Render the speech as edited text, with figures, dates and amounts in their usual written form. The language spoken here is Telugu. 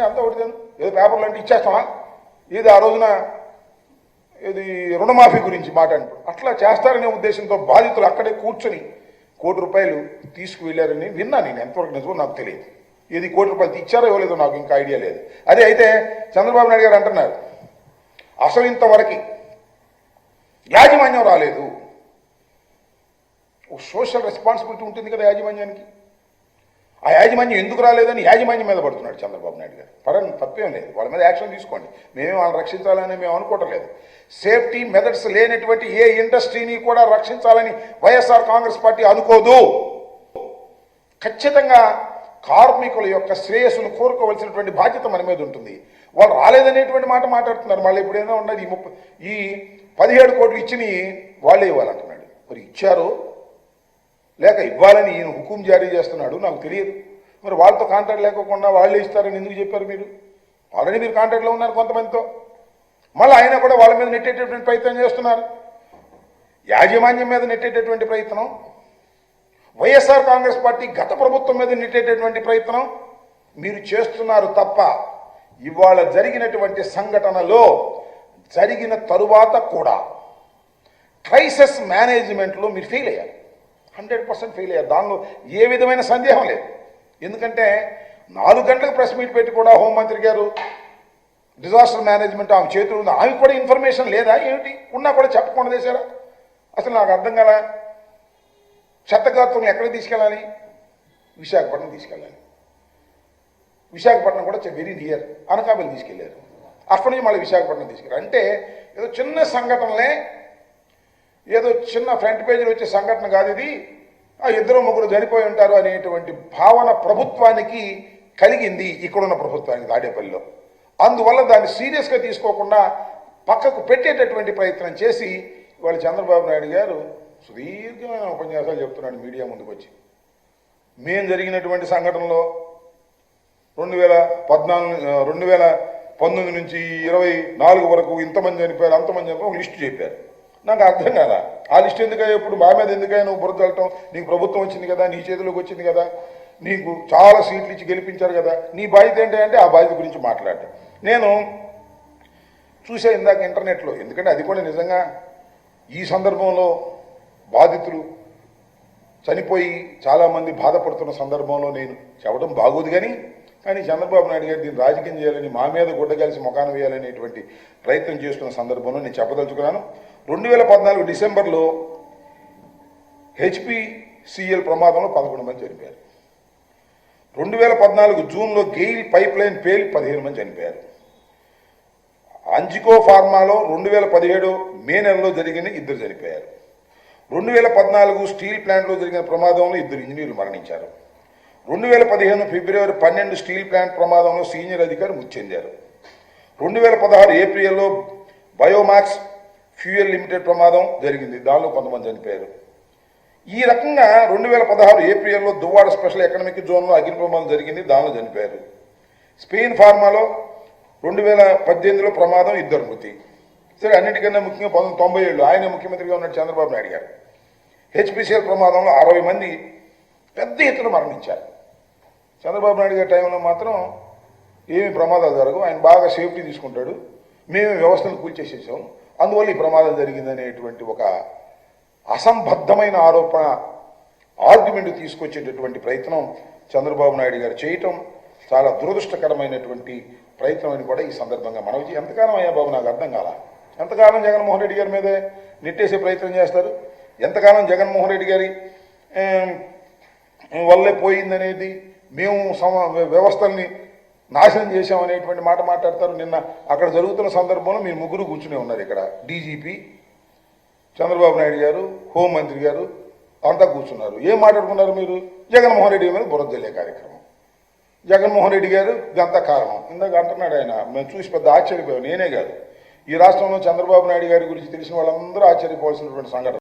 అంతా ఒకటిదేను ఏదో పేపర్లు అంటే ఇచ్చేస్తామా ఇది ఆ రోజున ఇది రుణమాఫీ గురించి మాట్లాడినప్పుడు అట్లా చేస్తారనే ఉద్దేశంతో బాధితులు అక్కడే కూర్చొని ₹1 కోటి తీసుకువెళ్ళారని విన్నా. నేను ఎంతవరకు నిజమో నాకు తెలియదు. ఇది ₹1 కోటి ఇచ్చారో ఇవ్వలేదో నాకు ఇంకా ఐడియా లేదు. అదే అయితే చంద్రబాబు నాయుడు గారు అంటున్నారు అసలు ఇంతవరకు యాజమాన్యం రాలేదు. ఒక సోషల్ రెస్పాన్సిబిలిటీ ఉంటుంది కదా యాజమాన్యానికి. ఆ యాజమాన్యం ఎందుకు రాలేదని యాజమాన్యం మీద పడుతున్నాడు చంద్రబాబు నాయుడు గారు. పడని తప్పేం లేదు, వాళ్ళ మీద యాక్షన్ తీసుకోండి. మేమే వాళ్ళని రక్షించాలని మేము అనుకోవటం లేదు. సేఫ్టీ మెథడ్స్ లేనటువంటి ఏ ఇండస్ట్రీని కూడా రక్షించాలని వైఎస్ఆర్ కాంగ్రెస్ పార్టీ అనుకోదు. ఖచ్చితంగా కార్మికుల యొక్క శ్రేయస్సును కోరుకోవలసినటువంటి బాధ్యత మన మీద ఉంటుంది. వాళ్ళు రాలేదనేటువంటి మాట మాట్లాడుతున్నారు. మళ్ళీ ఇప్పుడు ఏదో ఉన్నది ఈ 17 కోట్లు ఇచ్చిని వాళ్ళే ఇవ్వాలంటున్నాడు. మరి ఇచ్చారో లేక ఇవ్వాలని ఈయన హుకుం జారీ చేస్తున్నాడు నాకు తెలియదు. మరి వాళ్ళతో కాంట్రాక్ట్ లేకోకుండా వాళ్ళే ఇస్తారని ఎందుకు చెప్పారు మీరు? ఆల్రెడీ మీరు కాంట్రాక్ట్లో ఉన్నారు కొంతమందితో. మళ్ళీ ఆయన కూడా వాళ్ళ మీద నెట్టేటటువంటి ప్రయత్నం చేస్తున్నారు. యాజమాన్యం మీద నెట్టేటటువంటి ప్రయత్నం, వైఎస్ఆర్ కాంగ్రెస్ పార్టీ గత ప్రభుత్వం మీద నెట్టేటటువంటి ప్రయత్నం మీరు చేస్తున్నారు తప్ప ఇవాళ జరిగినటువంటి సంఘటనలో జరిగిన తరువాత కూడా క్రైసిస్ మేనేజ్మెంట్లో మీరు ఫెయిల్ అయ్యారు. 100% ఫెయిల్ అయ్యారు. దానిలో ఏ విధమైన సందేహం లేదు. ఎందుకంటే 4 గంటలకు ప్రెస్ మీట్ పెట్టి కూడా హోంమంత్రి గారు డిజాస్టర్ మేనేజ్మెంట్ ఆమె చేతులు ఉంది, ఆమె కూడా ఇన్ఫర్మేషన్ లేదా ఏమిటి? ఉన్నా కూడా చెప్పకుండా చేశారా? అసలు నాకు అర్థం కదా. చెత్తగాత్రులను ఎక్కడికి తీసుకెళ్ళాలి? విశాఖపట్నం తీసుకెళ్ళాలి. విశాఖపట్నం కూడా వెరీ నియర్, అనకాపల్లి తీసుకెళ్లారు. అక్కడి నుంచి మళ్ళీ విశాఖపట్నం తీసుకెళ్ళారు. అంటే ఏదో చిన్న సంఘటనలే, ఏదో చిన్న ఫ్రంట్ పేజీలో వచ్చే సంఘటన కాదు ఇది. 2-3 చనిపోయి ఉంటారు అనేటువంటి భావన ప్రభుత్వానికి కలిగింది, ఇక్కడున్న ప్రభుత్వానికి తాడేపల్లిలో. అందువల్ల దాన్ని సీరియస్గా తీసుకోకుండా పక్కకు పెట్టేటటువంటి ప్రయత్నం చేసి ఇవాళ చంద్రబాబు నాయుడు గారు సుదీర్ఘమైన ఉపన్యాసాలు చెప్తున్నాడు మీడియా ముందుకు వచ్చి. మేము జరిగినటువంటి సంఘటనలో 2019 నుంచి 24 వరకు ఇంతమంది చనిపోయారు, అంతమంది చనిపోయారు, ఒక లిస్టు చెప్పారు. నాకు అర్థం కాదా ఆ లిస్ట్ ఎందుకయ్యా? ఇప్పుడు మా మీద ఎందుకయ్యా నువ్వు బురద వెళ్ళటం? నీకు ప్రభుత్వం వచ్చింది కదా, నీ చేతిలోకి వచ్చింది కదా, నీకు చాలా సీట్లు ఇచ్చి గెలిపించారు కదా, నీ బాధ్యత ఏంటంటే ఆ బాధ్యత గురించి మాట్లాడటం. నేను చూసే ఇందాక ఇంటర్నెట్లో, ఎందుకంటే అది కూడా నిజంగా ఈ సందర్భంలో బాధితులు చనిపోయి చాలామంది బాధపడుతున్న సందర్భంలో నేను చెప్పడం బాగోదు. కానీ చంద్రబాబు నాయుడు గారు దీన్ని రాజకీయం చేయాలని, మా మీద గుడ్డగలిసి ముఖాన వేయాలనేటువంటి ప్రయత్నం చేస్తున్న సందర్భంలో నేను చెప్పదలుచుకున్నాను. 2014 డిసెంబర్లో హెచ్పిసిఎల్ ప్రమాదంలో 11 మంది చనిపోయారు. 2014 జూన్లో గెయిల్ పైప్ లైన్ పేలి 15 మంది చనిపోయారు. అంజికో ఫార్మాలో 2017 మే నెలలో జరిగిన 2 చనిపోయారు. 2014 స్టీల్ ప్లాంట్లో జరిగిన ప్రమాదంలో 2 ఇంజనీర్లు మరణించారు. 2015 ఫిబ్రవరి 12 స్టీల్ ప్లాంట్ ప్రమాదంలో సీనియర్ అధికారి మృతి చెందారు. 2016 ఏప్రిల్లో బయోమాక్స్ ఫ్యూయల్ లిమిటెడ్ ప్రమాదం జరిగింది, దానిలో కొంతమంది చనిపోయారు. ఈ రకంగా 2016 ఏప్రిల్లో దువ్వాడ స్పెషల్ ఎకనామిక్ జోన్లో అగ్ని ప్రమాదం జరిగింది, దానిలో చనిపోయారు. స్పెయిన్ ఫార్మాలో 2018లో ప్రమాదం, 2 మృతి. సరే, అన్నిటికన్నా ముఖ్యంగా 1997 ఆయన ముఖ్యమంత్రిగా ఉన్న చంద్రబాబు నాయుడు గారు హెచ్పిసిఎల్ ప్రమాదంలో 60 మంది పెద్ద ఎత్తున మరణించారు. చంద్రబాబు నాయుడు గారి టైంలో మాత్రం ఏమి ప్రమాదాలు జరగవు, ఆయన బాగా సేఫ్టీ తీసుకుంటాడు, మేము వ్యవస్థను కూల్చేసేసాం, అందువల్ల ఈ ప్రమాదం జరిగిందనేటువంటి ఒక అసంబద్ధమైన ఆర్గ్యుమెంట్ తీసుకొచ్చేటటువంటి ప్రయత్నం చంద్రబాబు నాయుడు గారు చేయటం చాలా దురదృష్టకరమైనటువంటి ప్రయత్నం అని కూడా ఈ సందర్భంగా మనవి. ఎంతకాలం అయ్యా బాబు నాకు అర్థం కాల. ఎంతకాలం జగన్మోహన్ రెడ్డి గారి మీదే నెట్టేసే ప్రయత్నం చేస్తారు? ఎంతకాలం జగన్మోహన్ రెడ్డి గారి వల్లే పోయిందనేది, మేము వ్యవస్థల్ని నాశనం చేశామనేటువంటి మాట మాట్లాడతారు. నిన్న అక్కడ జరుగుతున్న సందర్భంలో మీరు ముగ్గురు కూర్చునే ఉన్నారు. ఇక్కడ డీజీపీ, చంద్రబాబు నాయుడు గారు, హోంమంత్రి గారు అంతా కూర్చున్నారు. ఏం మాట్లాడుకున్నారు మీరు? జగన్మోహన్ రెడ్డి మీద బురద జల్లే కార్యక్రమం. జగన్మోహన్ రెడ్డి గారు ఇదంతా కారణం ఇందాక అంటున్నాడు ఆయన. మేము చూసి పెద్ద ఆశ్చర్యపోయాం. నేనే కాదు, ఈ రాష్ట్రంలో చంద్రబాబు నాయుడు గారి గురించి తెలిసిన వాళ్ళందరూ ఆశ్చర్యపోవాల్సినటువంటి సంఘటన.